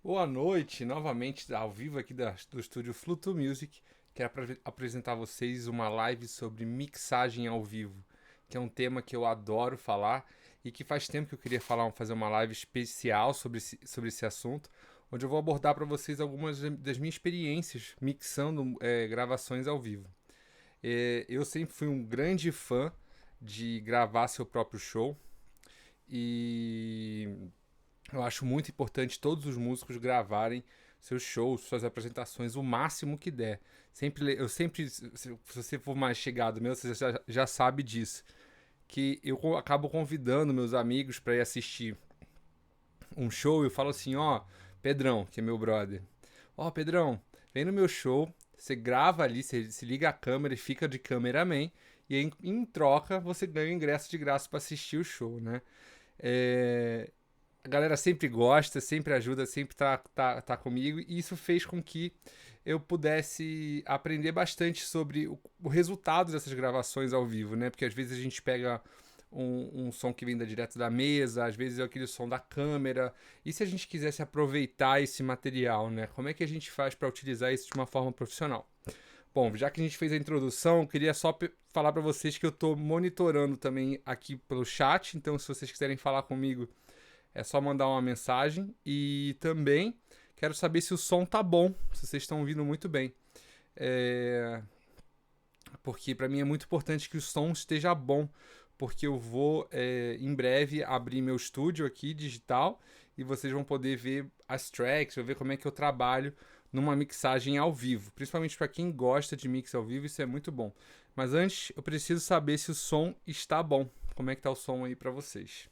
Boa noite, novamente ao vivo aqui do estúdio Fluto Music. Quero apresentar a vocês uma live sobre mixagem ao vivo, que é um tema que eu adoro falar e que faz tempo que eu queria fazer uma live especial sobre esse assunto, onde eu vou abordar para vocês algumas das minhas experiências mixando gravações ao vivo. Eu sempre fui um grande fã de gravar seu próprio show e eu acho muito importante todos os músicos gravarem seus shows, suas apresentações, o máximo que der. Eu sempre, se você for mais chegado meu, você já sabe disso. Que eu acabo convidando meus amigos para ir assistir um show e eu falo assim: ó, Pedrão, que é meu brother, ó, Pedrão, vem no meu show, você grava ali, você se liga a câmera e fica de cameraman, e aí, em troca você ganha o ingresso de graça para assistir o show, né? É, a galera sempre gosta, sempre ajuda, sempre tá comigo. E isso fez com que eu pudesse aprender bastante sobre o resultado dessas gravações ao vivo, né? Porque às vezes a gente pega um som que vem direto da mesa, às vezes é aquele som da câmera. E se a gente quisesse aproveitar esse material, né? Como é que a gente faz para utilizar isso de uma forma profissional? Bom, já que a gente fez a introdução, eu queria só falar para vocês que eu estou monitorando também aqui pelo chat. Então, se vocês quiserem falar comigo, é só mandar uma mensagem. E também quero saber se o som tá bom, se vocês estão ouvindo muito bem. É... Porque para mim é muito importante que o som esteja bom, porque eu vou em breve abrir meu estúdio aqui digital e vocês vão poder ver as tracks, vão ver como é que eu trabalho numa mixagem ao vivo. Principalmente para quem gosta de mix ao vivo, isso é muito bom. Mas antes eu preciso saber se o som está bom. Como é que tá o som aí para vocês?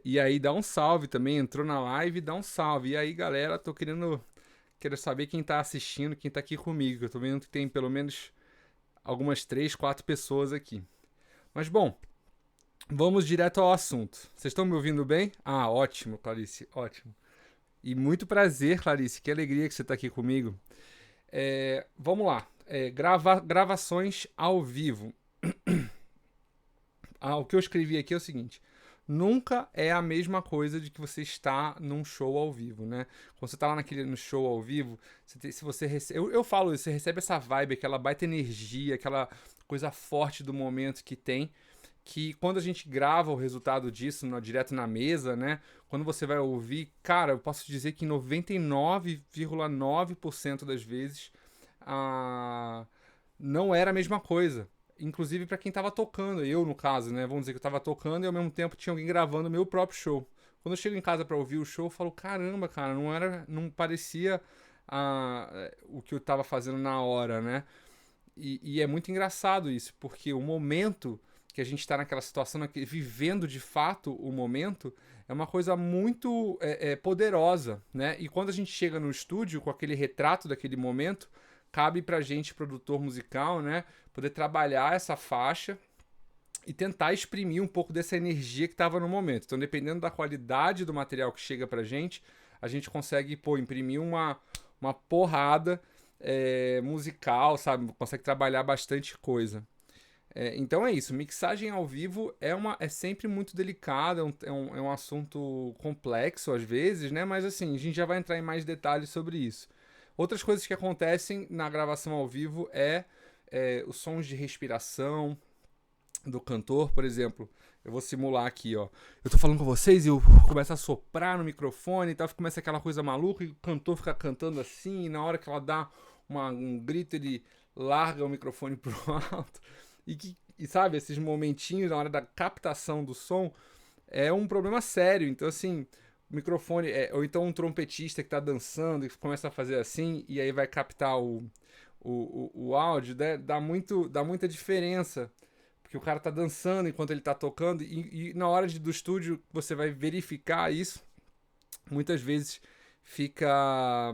E aí dá um salve também, entrou na live, dá um salve. E aí, galera, quero saber quem tá assistindo, quem tá aqui comigo. Eu tô vendo que tem pelo menos algumas 3, 4 pessoas aqui. Mas bom, vamos direto ao assunto. Vocês estão me ouvindo bem? Ah, ótimo, Clarice, ótimo. E muito prazer, Clarice, que alegria que você tá aqui comigo. Vamos lá, gravações ao vivo. O que eu escrevi aqui é o seguinte: nunca é a mesma coisa de que você está num show ao vivo, né? Quando você está lá no show ao vivo, se você recebe, eu falo isso, você recebe essa vibe, aquela baita energia, aquela coisa forte do momento que tem, que quando a gente grava o resultado disso direto na mesa, né? Quando você vai ouvir, cara, eu posso dizer que 99,9% das vezes a não era a mesma coisa. Inclusive para quem tava tocando, eu no caso, né? Vamos dizer que eu tava tocando e ao mesmo tempo tinha alguém gravando o meu próprio show. Quando eu chego em casa para ouvir o show, eu falo: caramba, cara, não parecia o que eu tava fazendo na hora, né? E é muito engraçado isso, porque o momento que a gente está naquela situação, vivendo de fato o momento, é uma coisa muito poderosa, né? E quando a gente chega no estúdio com aquele retrato daquele momento, cabe pra gente, produtor musical, né, poder trabalhar essa faixa e tentar exprimir um pouco dessa energia que estava no momento. Então, dependendo da qualidade do material que chega pra gente, a gente consegue, imprimir uma porrada musical, sabe? Consegue trabalhar bastante coisa. Então é isso, mixagem ao vivo é sempre muito delicado, é um assunto complexo às vezes, né? Mas assim, a gente já vai entrar em mais detalhes sobre isso. Outras coisas que acontecem na gravação ao vivo os sons de respiração do cantor, por exemplo. Eu vou simular aqui, ó. Eu tô falando com vocês e eu começo a soprar no microfone e tal, começa aquela coisa maluca e o cantor fica cantando assim, e na hora que ela dá um grito, ele larga o microfone pro alto. E sabe, esses momentinhos na hora da captação do som é um problema sério. Então, assim, o microfone, ou então um trompetista que tá dançando e começa a fazer assim, e aí vai captar o áudio, né? Dá muita diferença. Porque o cara tá dançando enquanto ele tá tocando, e na hora do estúdio você vai verificar isso, muitas vezes fica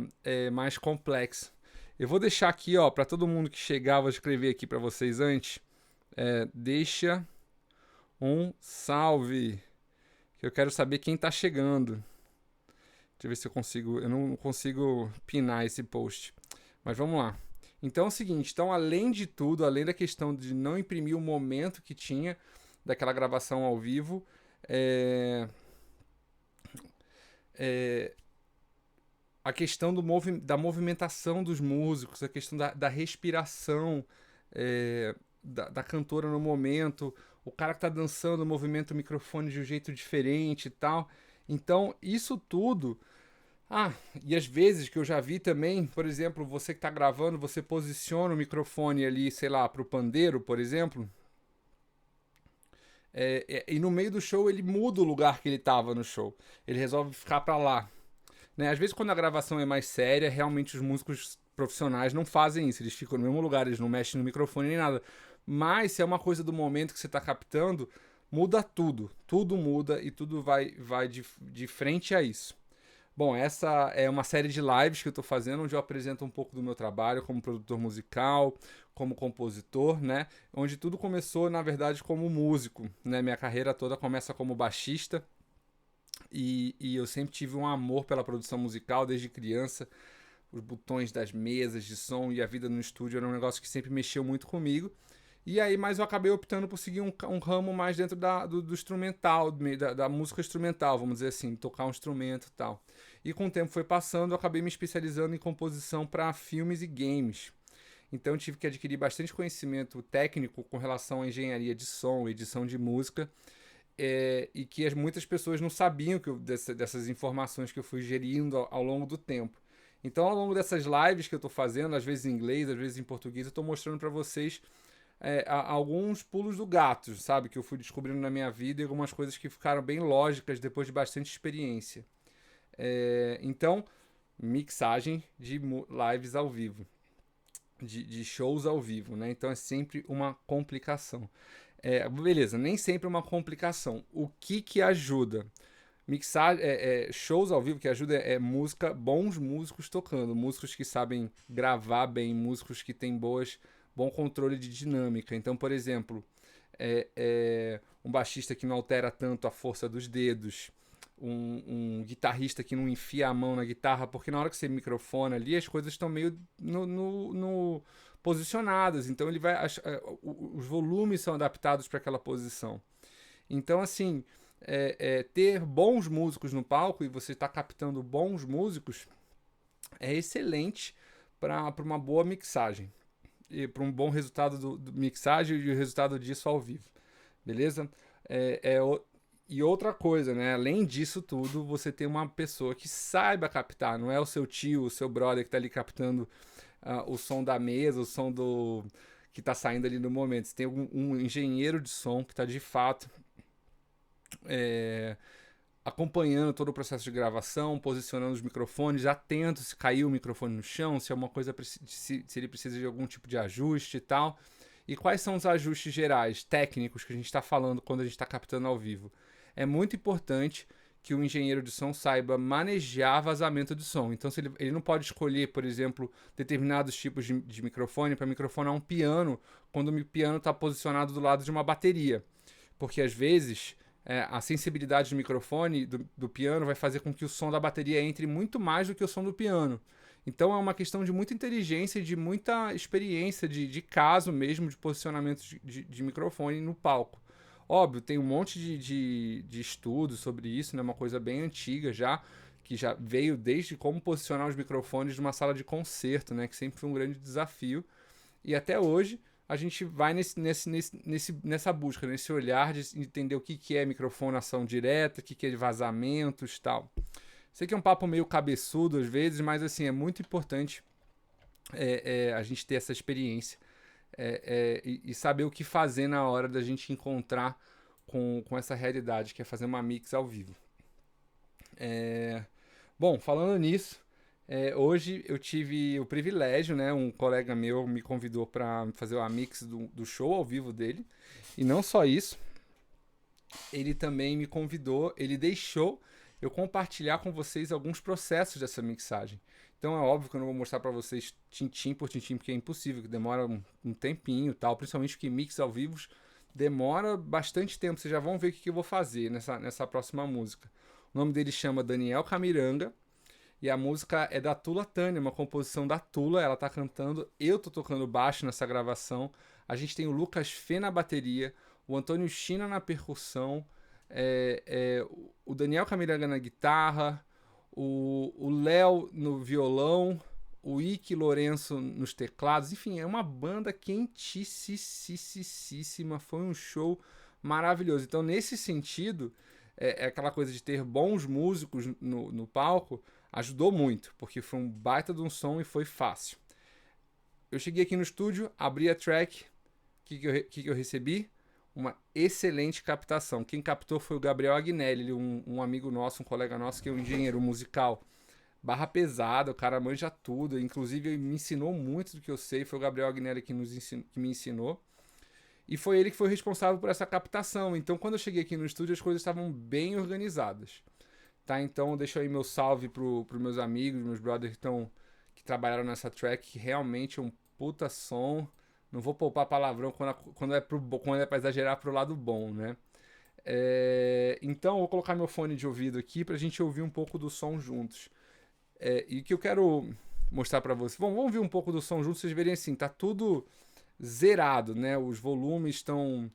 mais complexo. Eu vou deixar aqui, ó, para todo mundo que chegar, vou escrever aqui para vocês antes. Deixa um salve, que eu quero saber quem tá chegando. Deixa eu ver se eu consigo. Eu não consigo pinar esse post. Mas vamos lá. Então é o seguinte: então, além de tudo, além da questão de não imprimir o momento que tinha daquela gravação ao vivo, é, a questão da movimentação dos músicos, a questão da respiração da cantora no momento, o cara que tá dançando movimenta o microfone de um jeito diferente e tal. Então, isso tudo. Ah, e às vezes que eu já vi também, por exemplo, você que tá gravando, você posiciona o microfone ali, sei lá, pro pandeiro, por exemplo, e no meio do show ele muda o lugar que ele tava no show. Ele resolve ficar pra lá. Né? Às vezes, quando a gravação é mais séria, realmente os músicos profissionais não fazem isso. Eles ficam no mesmo lugar, eles não mexem no microfone nem nada. Mas se é uma coisa do momento que você está captando, muda tudo. Tudo muda e tudo vai de frente a isso. Bom, essa é uma série de lives que eu estou fazendo, onde eu apresento um pouco do meu trabalho como produtor musical, como compositor, né? Onde tudo começou, na verdade, como músico, né? Minha carreira toda começa como baixista, e eu sempre tive um amor pela produção musical desde criança. Os botões das mesas de som e a vida no estúdio era um negócio que sempre mexeu muito comigo. E aí, mas eu acabei optando por seguir um ramo mais dentro do instrumental, da música instrumental, vamos dizer assim, tocar um instrumento e tal. E com o tempo foi passando, eu acabei me especializando em composição para filmes e games. Então eu tive que adquirir bastante conhecimento técnico com relação à engenharia de som, edição de música, e que muitas pessoas não sabiam dessas informações que eu fui gerindo ao longo do tempo. Então, ao longo dessas lives que eu estou fazendo, às vezes em inglês, às vezes em português, eu estou mostrando para vocês alguns pulos do gato, sabe? Que eu fui descobrindo na minha vida e algumas coisas que ficaram bem lógicas depois de bastante experiência. Então, mixagem de lives ao vivo, de shows ao vivo, né? Então é sempre uma complicação. Beleza, nem sempre uma complicação. O que ajuda? Mixar shows ao vivo que ajuda música, bons músicos tocando, músicos que sabem gravar bem, músicos que têm bom controle de dinâmica. Então, por exemplo, um baixista que não altera tanto a força dos dedos, um guitarrista que não enfia a mão na guitarra, porque na hora que você microfona ali, as coisas estão meio no posicionadas, então os volumes são adaptados para aquela posição. Então, assim, ter bons músicos no palco e você está captando bons músicos é excelente para uma boa mixagem e para um bom resultado do mixagem e o resultado disso ao vivo, beleza? E outra coisa, né? Além disso tudo, você tem uma pessoa que saiba captar, não é o seu tio, o seu brother que está ali captando o som da mesa, o som que está saindo ali no momento. Você tem um engenheiro de som que está de fato acompanhando todo o processo de gravação, posicionando os microfones, atento se caiu o microfone no chão, se é uma coisa se ele precisa de algum tipo de ajuste e tal. E quais são os ajustes gerais, técnicos, que a gente está falando quando a gente está captando ao vivo? É muito importante que o engenheiro de som saiba manejar vazamento de som. Então, se ele não pode escolher, por exemplo, determinados tipos de microfone para microfonar um piano, quando o piano está posicionado do lado de uma bateria. Porque, às vezes, a sensibilidade do microfone do piano vai fazer com que o som da bateria entre muito mais do que o som do piano. Então é uma questão de muita inteligência e de muita experiência de caso mesmo, de posicionamento de microfone no palco. Óbvio, tem um monte de estudos sobre isso, né? Uma coisa bem antiga já, que já veio desde como posicionar os microfones numa sala de concerto, né? Que sempre foi um grande desafio. E até hoje a gente vai nessa busca, nesse olhar de entender o que é microfonação direta, o que é vazamentos e tal. Sei que é um papo meio cabeçudo às vezes, mas assim, é muito importante a gente ter essa experiência e saber o que fazer na hora da gente encontrar com essa realidade, que é fazer uma mix ao vivo. Bom, falando nisso, hoje eu tive o privilégio, né? Um colega meu me convidou para fazer uma mix do show ao vivo dele. E não só isso, ele também me convidou, ele deixou eu compartilhar com vocês alguns processos dessa mixagem. Então é óbvio que eu não vou mostrar para vocês tintim por tintim, porque é impossível, que demora um tempinho, tal, principalmente porque mix ao vivo demora bastante tempo. Vocês já vão ver o que eu vou fazer nessa próxima música. O nome dele chama Daniel Camiranga e a música é da Tula Tânia, uma composição da Tula. Ela tá cantando, eu tô tocando baixo nessa gravação. A gente tem o Lucas Fê na bateria, o Antônio China na percussão, o Daniel Camiranga na guitarra, o Léo no violão, o Ike Lourenço nos teclados. Enfim, é uma banda quentíssima. Foi um show maravilhoso. Então, nesse sentido, aquela coisa de ter bons músicos no palco ajudou muito, porque foi um baita de um som e foi fácil. Eu cheguei aqui no estúdio, abri a track, o que eu recebi? Uma excelente captação. Quem captou foi o Gabriel Agnelli, um amigo nosso, um colega nosso, que é um engenheiro musical barra pesada, o cara manja tudo, inclusive ele me ensinou muito do que eu sei, foi o Gabriel Agnelli que me ensinou, e foi ele que foi responsável por essa captação. Então, quando eu cheguei aqui no estúdio, as coisas estavam bem organizadas. Tá? Então, deixa aí meu salve pros meus amigos, meus brothers que trabalharam nessa track, que realmente é um puta som. Não vou poupar palavrão quando é pra exagerar pro lado bom, né? Então, eu vou colocar meu fone de ouvido aqui pra gente ouvir um pouco do som juntos. E o que eu quero mostrar pra vocês... Vamos ouvir um pouco do som juntos, vocês verem assim, tá tudo zerado, né? Os volumes estão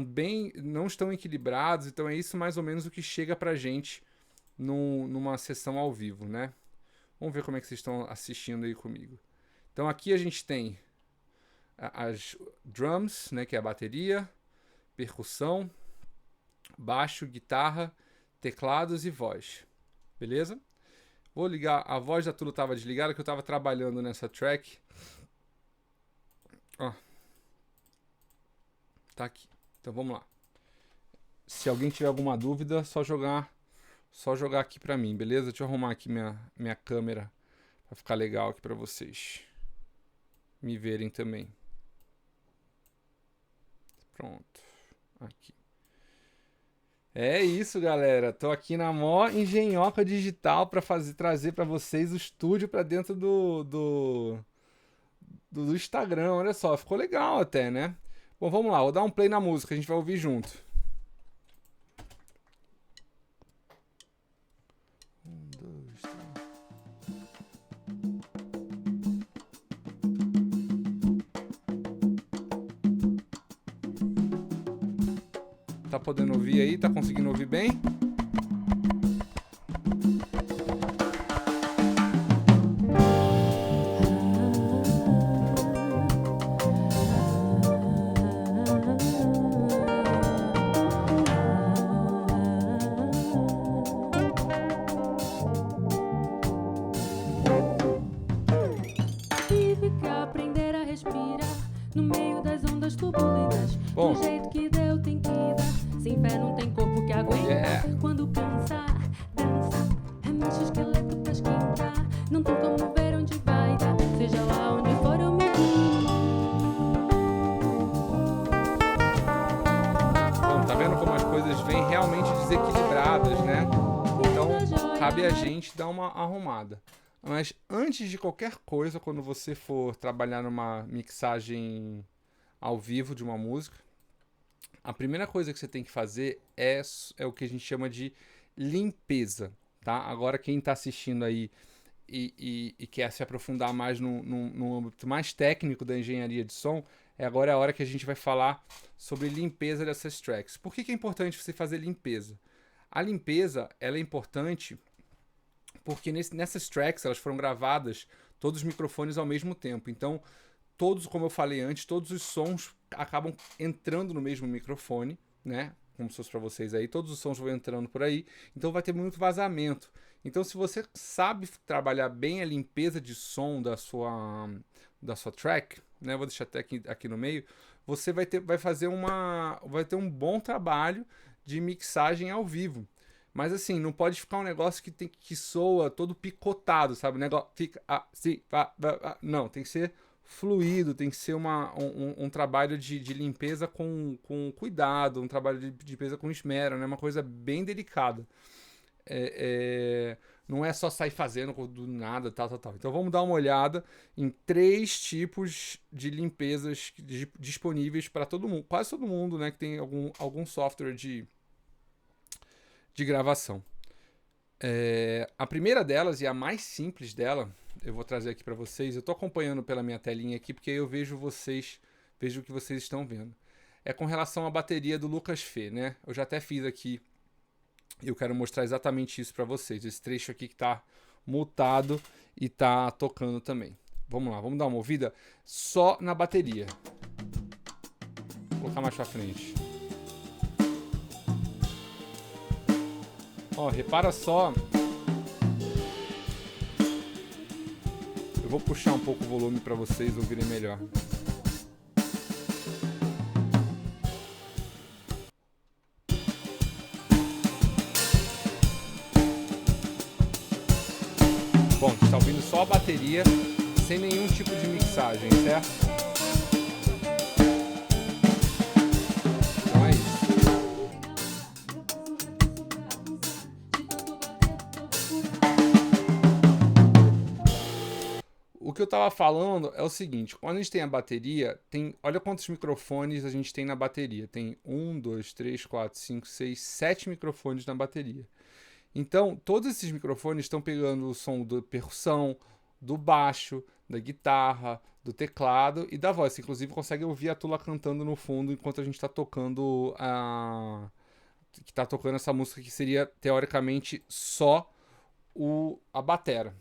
bem... não estão equilibrados, então é isso mais ou menos o que chega pra gente numa sessão ao vivo, né? Vamos ver como é que vocês estão assistindo aí comigo. Então aqui a gente tem as drums, né, que é a bateria, percussão, baixo, guitarra, teclados e voz. Beleza? Vou ligar, a voz da Tulu estava desligada que eu estava trabalhando nessa track. Ó. Tá aqui. Então vamos lá. Se alguém tiver alguma dúvida, só jogar aqui pra mim, beleza? Deixa eu arrumar aqui minha câmera pra ficar legal aqui pra vocês me verem também. Pronto. Aqui. É isso, galera. Tô aqui na mó engenhoca digital pra trazer pra vocês o estúdio pra dentro do Instagram. Olha só, ficou legal até, né? Bom, vamos lá. Vou dar um play na música, a gente vai ouvir junto. Tá podendo ouvir aí? Tá conseguindo ouvir bem? Tive que aprender a respirar no meio das ondas turbulentas. Bom. Do jeito que deu, tem que dar. Sem fé não tem corpo que aguenta. Quando cansa, dança. Remexe o esqueleto pra esquentar. Não tem como ver onde vai dar. Seja lá onde for, eu me Bom, tá vendo como as coisas vêm realmente desequilibradas, né? Então, cabe a gente dar uma arrumada. Mas antes de qualquer coisa, quando você for trabalhar numa mixagem ao vivo de uma música, a primeira coisa que você tem que fazer é o que a gente chama de limpeza, tá? Agora, quem está assistindo aí e quer se aprofundar mais no âmbito mais técnico da engenharia de som, agora é a hora que a gente vai falar sobre limpeza dessas tracks. Por que é importante você fazer limpeza? A limpeza, ela é importante porque nessas tracks elas foram gravadas todos os microfones ao mesmo tempo. Então, todos, como eu falei antes, todos os sons acabam entrando no mesmo microfone, né? Como se fosse para vocês aí, todos os sons vão entrando por aí, então vai ter muito vazamento. Então, se você sabe trabalhar bem a limpeza de som da sua track, né? Vou deixar até aqui no meio, você vai ter um bom trabalho de mixagem ao vivo. Mas assim, não pode ficar um negócio que soa todo picotado, sabe? O negócio fica assim, não, tem que ser fluido, tem que ser um trabalho de limpeza com cuidado, um trabalho de limpeza com esmero, né? Uma coisa bem delicada. Não é só sair fazendo do nada, tal. Então vamos dar uma olhada em 3 tipos de limpezas disponíveis para todo mundo, quase todo mundo, né? Que tem algum software de gravação. A primeira delas e a mais simples dela, eu vou trazer aqui para vocês. Eu estou acompanhando pela minha telinha aqui porque aí eu vejo o que vocês estão vendo. É com relação à bateria do Lucas Fê, né? Eu já até fiz aqui Eu quero mostrar exatamente isso para vocês. Esse trecho aqui que tá mutado e tá tocando também. Vamos lá, vamos dar uma ouvida só na bateria. Vou colocar mais pra frente. Ó, repara só. Eu vou puxar um pouco o volume para vocês ouvirem melhor. Bom, a gente está ouvindo só a bateria, sem nenhum tipo de mixagem, certo? Então é isso. O que eu estava falando é o seguinte, quando a gente tem a bateria, olha quantos microfones a gente tem na bateria. Tem 1, 2, 3, 4, 5, 6, 7 microfones na bateria. Então, todos esses microfones estão pegando o som da percussão, do baixo, da guitarra, do teclado e da voz. Você, inclusive, consegue ouvir a Tula cantando no fundo enquanto a gente está tocando essa música que seria, teoricamente, só a batera.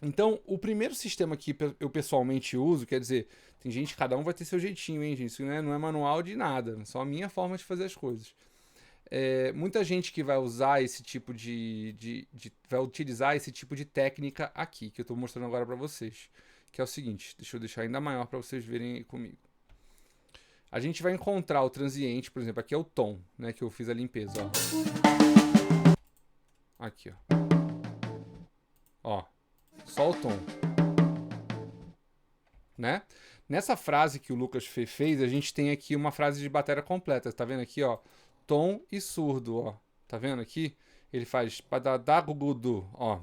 Então, o primeiro sistema que eu pessoalmente uso, quer dizer, tem gente, cada um vai ter seu jeitinho, hein, gente? Isso não é manual de nada, é só a minha forma de fazer as coisas. Muita gente que vai usar esse tipo vai utilizar esse tipo de técnica aqui, que eu estou mostrando agora para vocês, que é o seguinte, deixa eu deixar ainda maior para vocês verem aí comigo. A gente vai encontrar o transiente, por exemplo, aqui é o tom, né, que eu fiz a limpeza, ó. Aqui, ó, só o tom, né? Nessa frase que o Lucas fez, a gente tem aqui uma frase de bateria completa, tá vendo aqui, ó? Tom e surdo, ó. Tá vendo aqui? Ele faz padadagugudu, ó.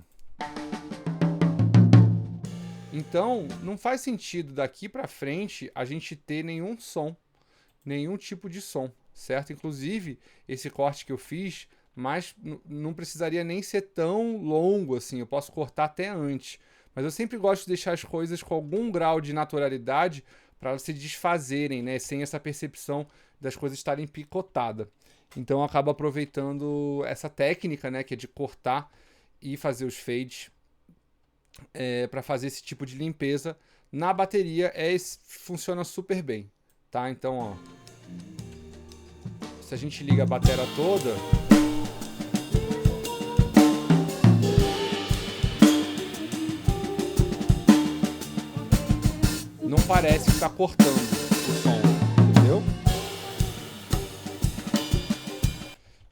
Então, não faz sentido daqui pra frente a gente ter nenhum som, nenhum tipo de som, certo? Inclusive, esse corte que eu fiz, mas não precisaria nem ser tão longo assim, eu posso cortar até antes. Mas eu sempre gosto de deixar as coisas com algum grau de naturalidade para se desfazerem, né? Sem essa percepção das coisas estarem picotadas. Então eu acabo aproveitando essa técnica, né, que é de cortar e fazer os fades para fazer esse tipo de limpeza. Na bateria funciona super bem, tá? Então, ó, se a gente liga a bateria toda, não parece que tá cortando o som, entendeu?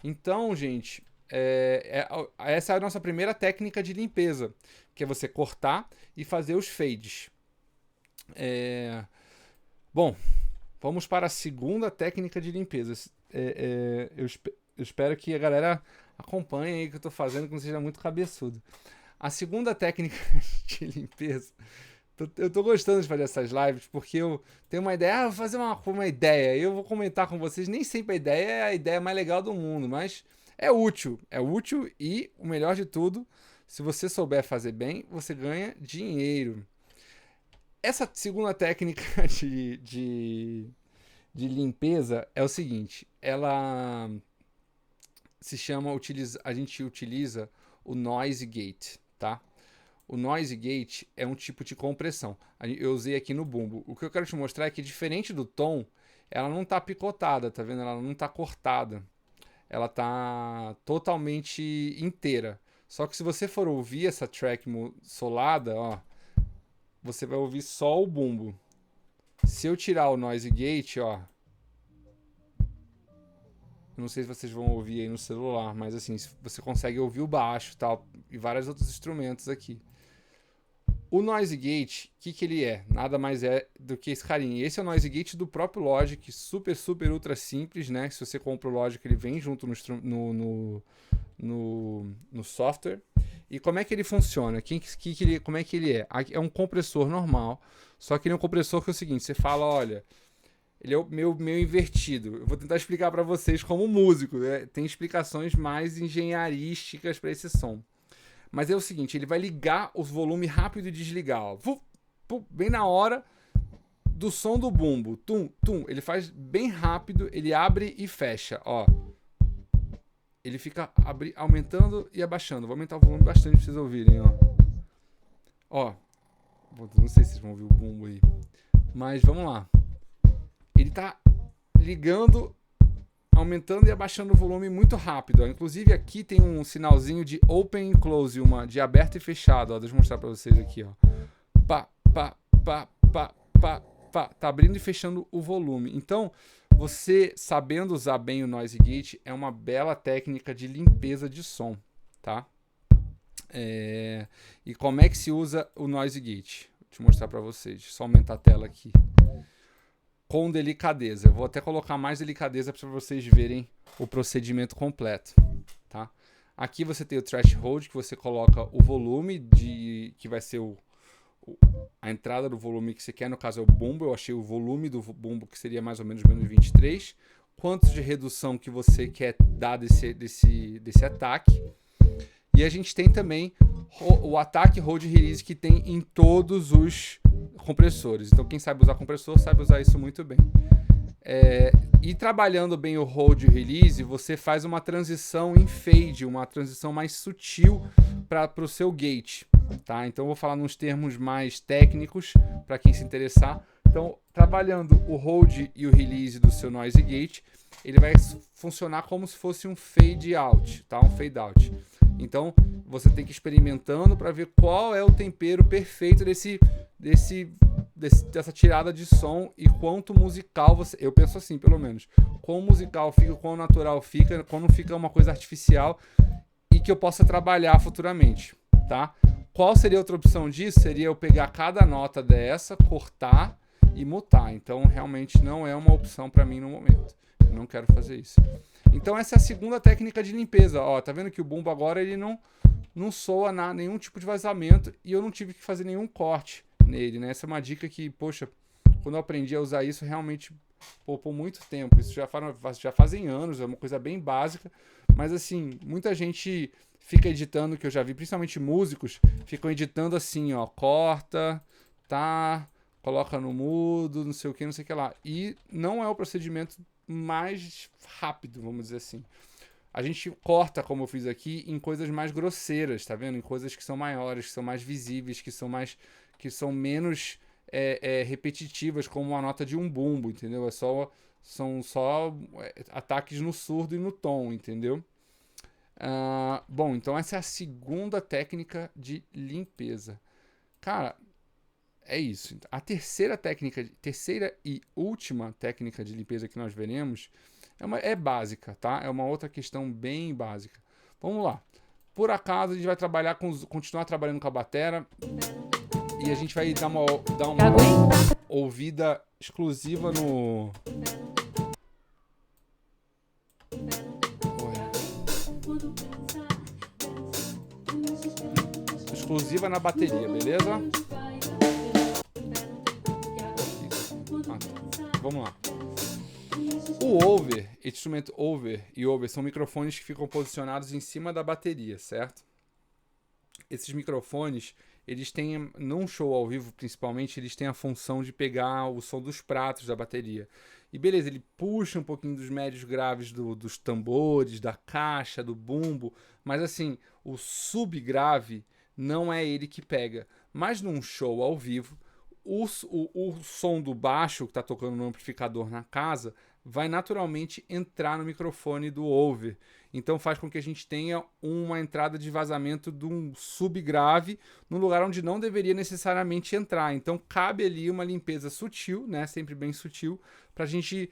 Então, gente, essa é a nossa primeira técnica de limpeza, que é você cortar e fazer os fades. Bom, vamos para a segunda técnica de limpeza. Eu espero que a galera acompanhe aí o que eu estou fazendo, que não seja muito cabeçudo. A segunda técnica de limpeza... Eu tô gostando de fazer essas lives porque eu tenho uma ideia, vou fazer uma ideia, eu vou comentar com vocês, nem sempre a ideia é a ideia mais legal do mundo, mas é útil e o melhor de tudo, se você souber fazer bem, você ganha dinheiro. Essa segunda técnica de limpeza é o seguinte, ela se chama, a gente utiliza o Noise Gate, tá? O Noise Gate é um tipo de compressão. Eu usei aqui no bumbo. O que eu quero te mostrar é que, diferente do tom, ela não está picotada, tá vendo? Ela não está cortada. Ela está totalmente inteira. Só que se você for ouvir essa track solada, ó, você vai ouvir só o bumbo. Se eu tirar o Noise Gate, ó, não sei se vocês vão ouvir aí no celular, mas assim, você consegue ouvir o baixo, tal, e vários outros instrumentos aqui. O Noise Gate, o que ele é? Nada mais é do que esse carinha. Esse é o Noise Gate do próprio Logic, super, super, ultra simples, né? Se você compra o Logic, ele vem junto no software. E como é que ele funciona? Como é que ele é? É um compressor normal, só que ele é um compressor que é o seguinte, você fala, olha, ele é o meu invertido. Eu vou tentar explicar para vocês como músico, né? Tem explicações mais engenharísticas para esse som. Mas é o seguinte, ele vai ligar o volume rápido e desligar, ó. Bem na hora do som do bumbo. Tum, tum. Ele faz bem rápido, ele abre e fecha, ó. ele fica aumentando e abaixando. Vou aumentar o volume bastante pra vocês ouvirem, ó. Ó, não sei se vocês vão ouvir o bumbo aí, mas vamos lá. Ele tá ligando, aumentando e abaixando o volume muito rápido, ó. Inclusive aqui tem um sinalzinho de open e close, de aberto e fechado, ó. Deixa eu mostrar pra vocês aqui, ó. Pá, pá, pá, pá, pá, pá. Tá abrindo e fechando o volume. Então, você sabendo usar bem o Noise Gate é uma bela técnica de limpeza de som, tá? E como é que se usa o Noise Gate? Deixa eu mostrar para vocês. Só aumentar a tela aqui. Com delicadeza. Eu vou até colocar mais delicadeza para vocês verem o procedimento completo, tá? Aqui você tem o threshold, que você coloca o volume que vai ser a entrada do volume que você quer. No caso é o bumbo. Eu achei o volume do bumbo que seria mais ou menos menos 23. Quantos de redução que você quer dar desse ataque. E a gente tem também o ataque hold release que tem em todos os compressores. Então quem sabe usar compressor sabe usar isso muito bem. E trabalhando bem o hold e o release, você faz uma transição em fade, uma transição mais sutil para o seu gate. Tá? Então eu vou falar nos termos mais técnicos para quem se interessar. Então, trabalhando o hold e o release do seu noise gate, ele vai funcionar como se fosse um fade out, tá? Um fade out. Então, você tem que ir experimentando para ver qual é o tempero perfeito dessa tirada de som e quanto musical você... Eu penso assim, pelo menos. Quão musical fica, quão natural fica, quando fica uma coisa artificial e que eu possa trabalhar futuramente, tá? Qual seria outra opção disso? Seria eu pegar cada nota dessa, cortar e mutar. Então, realmente não é uma opção para mim no momento. Eu não quero fazer isso. Então, essa é a segunda técnica de limpeza. Ó, tá vendo que o bumbo agora ele não soa nenhum tipo de vazamento e eu não tive que fazer nenhum corte nele, né? Essa é uma dica que, poxa, quando eu aprendi a usar isso, realmente poupou muito tempo. Isso já fazem anos, é uma coisa bem básica. Mas, assim, muita gente fica editando, que eu já vi, principalmente músicos, ficam editando assim, ó, corta, tá, coloca no mudo, não sei o que lá. E não é o procedimento mais rápido, vamos dizer assim. A gente corta, como eu fiz aqui, em coisas mais grosseiras, tá vendo? Em coisas que são maiores, que são mais visíveis, que são menos repetitivas, como a nota de um bumbo, entendeu? São só ataques no surdo e no tom, entendeu? Bom, então essa é a segunda técnica de limpeza. Cara, é isso. A terceira e última técnica de limpeza que nós veremos é básica, tá? É uma outra questão bem básica. Vamos lá. Por acaso a gente vai continuar trabalhando com a batera e a gente vai dar uma ouvida exclusiva no... Exclusiva na bateria, beleza? Vamos lá. O over, instrumento over e over são microfones que ficam posicionados em cima da bateria, certo? Esses microfones, eles têm, num show ao vivo principalmente, eles têm a função de pegar o som dos pratos da bateria. E beleza, ele puxa um pouquinho dos médios graves dos tambores, da caixa, do bumbo, mas assim, o subgrave não é ele que pega. Mas num show ao vivo, o som do baixo que está tocando no amplificador na casa vai naturalmente entrar no microfone do over. Então faz com que a gente tenha uma entrada de vazamento de um subgrave no lugar onde não deveria necessariamente entrar. Então cabe ali uma limpeza sutil, né? Sempre bem sutil, para a gente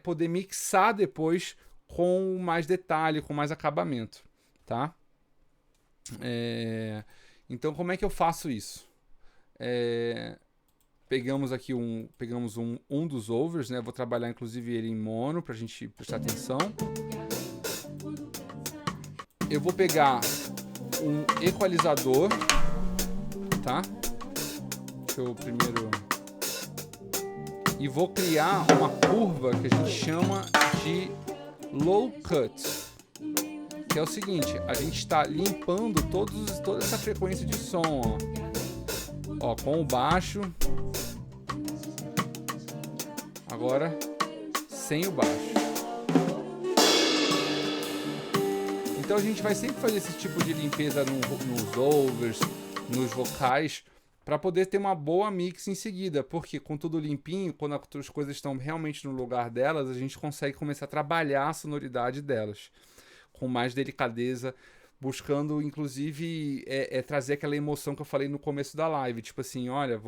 poder mixar depois com mais detalhe, com mais acabamento, tá? Então como é que eu faço isso? Pegamos aqui um dos overs, né? Vou trabalhar inclusive ele em mono pra gente prestar atenção. Eu vou pegar um equalizador, tá? Deixa eu primeiro... E vou criar uma curva que a gente chama de low cut, que é o seguinte, a gente está limpando toda essa frequência de som, ó, com o baixo, agora sem o baixo. Então a gente vai sempre fazer esse tipo de limpeza nos overs, nos vocais, para poder ter uma boa mix em seguida, porque com tudo limpinho, quando as coisas estão realmente no lugar delas, a gente consegue começar a trabalhar a sonoridade delas com mais delicadeza, buscando inclusive trazer aquela emoção que eu falei no começo da live, tipo assim, olha,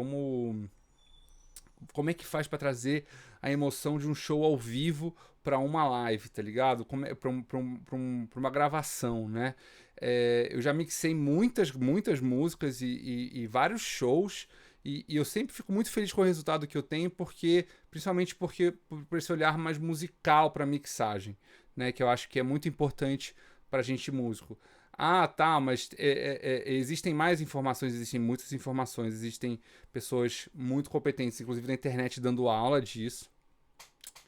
como é que faz para trazer a emoção de um show ao vivo para uma live, tá ligado? Para uma gravação, né? Eu já mixei muitas músicas e vários shows, e eu sempre fico muito feliz com o resultado que eu tenho, principalmente por esse olhar mais musical para mixagem, né? Que eu acho que é muito importante para a gente músico. Ah, tá, mas existem mais informações, existem muitas informações, existem pessoas muito competentes, inclusive na internet, dando aula disso.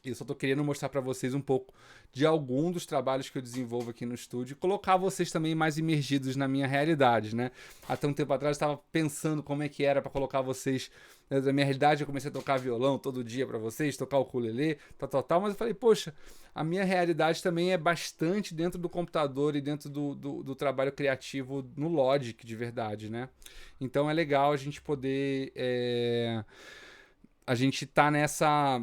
Eu só tô querendo mostrar para vocês um pouco de algum dos trabalhos que eu desenvolvo aqui no estúdio e colocar vocês também mais imergidos na minha realidade, né? Até um tempo atrás eu estava pensando como é que era para colocar vocês na minha realidade. Eu comecei a tocar violão todo dia para vocês, tocar o ukulele, tal, mas eu falei, poxa, a minha realidade também é bastante dentro do computador e dentro do trabalho criativo no Logic, de verdade, né? Então é legal a gente poder... a gente tá nessa...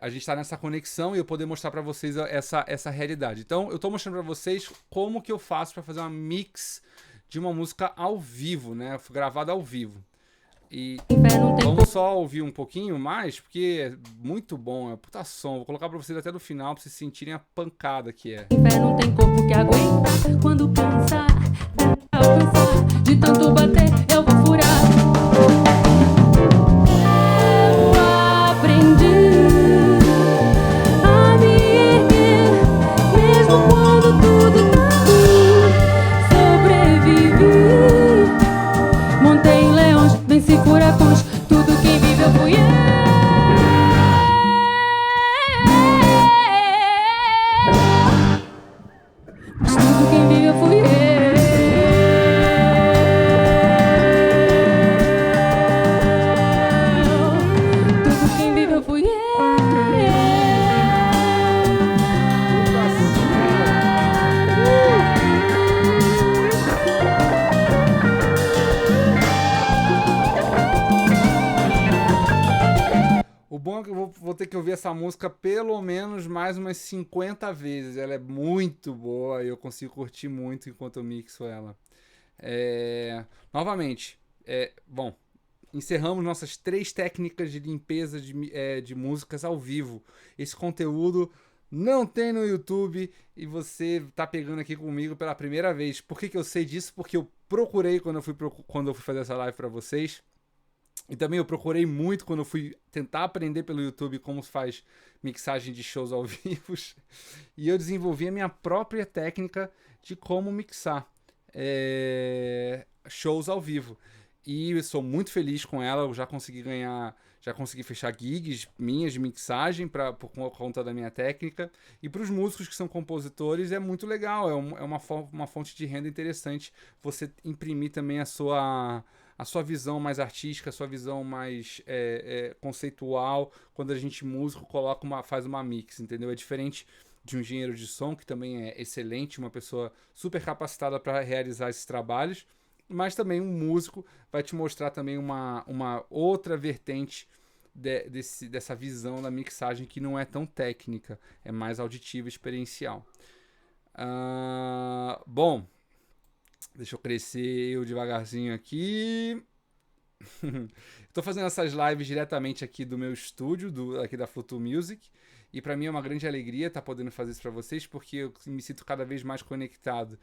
a gente tá nessa conexão e eu poder mostrar para vocês essa realidade. Então eu tô mostrando para vocês como que eu faço para fazer uma mix de uma música ao vivo, né? Gravada ao vivo. E vamos só ouvir um pouquinho mais, porque é muito bom, é puta som. Vou colocar para vocês até no final para vocês sentirem a pancada que é. Fé não tem corpo que aguenta quando cansar, alcançar, de tanto bater eu vou furar. Furacões, tudo quem viveu fui eu. Mas tudo quem viveu fui eu. Tudo quem viveu fui eu. O bom é que eu vou ter que ouvir essa música pelo menos mais umas 50 vezes. Ela é muito boa e eu consigo curtir muito enquanto eu mixo ela. Novamente, bom, encerramos nossas 3 técnicas de limpeza de músicas ao vivo. Esse conteúdo não tem no YouTube e você tá pegando aqui comigo pela primeira vez. Por que eu sei disso? Porque eu procurei quando eu fui fazer essa live para vocês. E também eu procurei muito quando eu fui tentar aprender pelo YouTube como se faz mixagem de shows ao vivo. E eu desenvolvi a minha própria técnica de como mixar shows ao vivo. E eu sou muito feliz com ela, eu já consegui fechar gigs minhas de mixagem por conta da minha técnica. E para os músicos que são compositores é muito legal, é uma fonte de renda interessante você imprimir também a sua visão mais artística, a sua visão mais conceitual, quando a gente músico faz uma mix, entendeu? É diferente de um engenheiro de som, que também é excelente, uma pessoa super capacitada para realizar esses trabalhos, mas também um músico vai te mostrar também uma outra vertente dessa visão da mixagem que não é tão técnica, é mais auditiva e experiencial. Bom, deixa eu crescer eu devagarzinho aqui. Estou fazendo essas lives diretamente aqui do meu estúdio, aqui da Flutu Music. E para mim é uma grande alegria estar podendo fazer isso para vocês, porque eu me sinto cada vez mais conectado.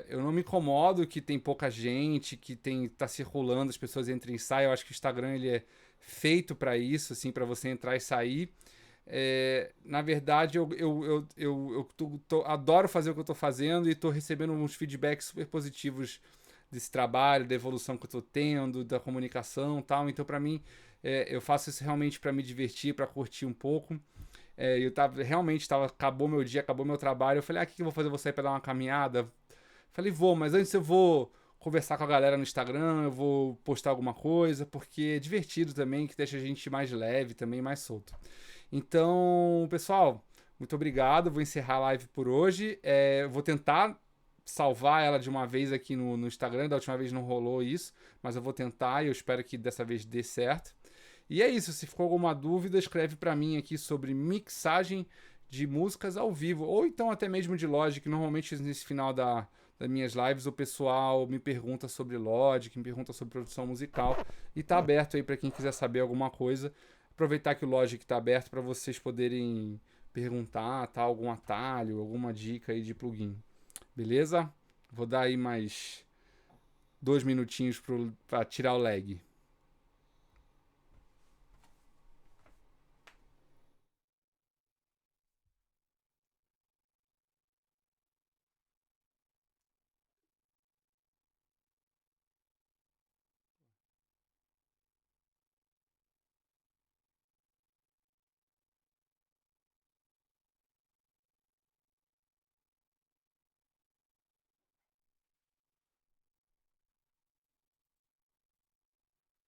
Eu não me incomodo que tem pouca gente, que tá circulando, as pessoas entram e saem. Eu acho que o Instagram ele é feito para isso, assim, para você entrar e sair. Na verdade, eu adoro fazer o que eu estou fazendo e estou recebendo uns feedbacks super positivos desse trabalho, da evolução que eu estou tendo, da comunicação e tal. Então, para mim, eu faço isso realmente para me divertir, para curtir um pouco. Acabou meu dia, acabou meu trabalho. Eu falei, o que eu vou fazer? Eu vou sair para dar uma caminhada? Falei, vou, mas antes eu vou conversar com a galera no Instagram, eu vou postar alguma coisa, porque é divertido também, que deixa a gente mais leve também, mais solto. Então, pessoal, Muito obrigado, vou encerrar a live por hoje. Vou tentar salvar ela de uma vez aqui no Instagram, da última vez não rolou isso, mas eu vou tentar e eu espero que dessa vez dê certo. E é isso, se ficou alguma dúvida, escreve para mim aqui sobre mixagem de músicas ao vivo, ou então até mesmo de Logic. Normalmente nesse final das minhas lives o pessoal me pergunta sobre Logic, me pergunta sobre produção musical, e tá aberto aí para quem quiser saber alguma coisa. Aproveitar que o Logic tá aberto para vocês poderem perguntar, tá, algum atalho, alguma dica aí de plugin. Beleza? Vou dar aí mais 2 minutinhos para tirar o lag.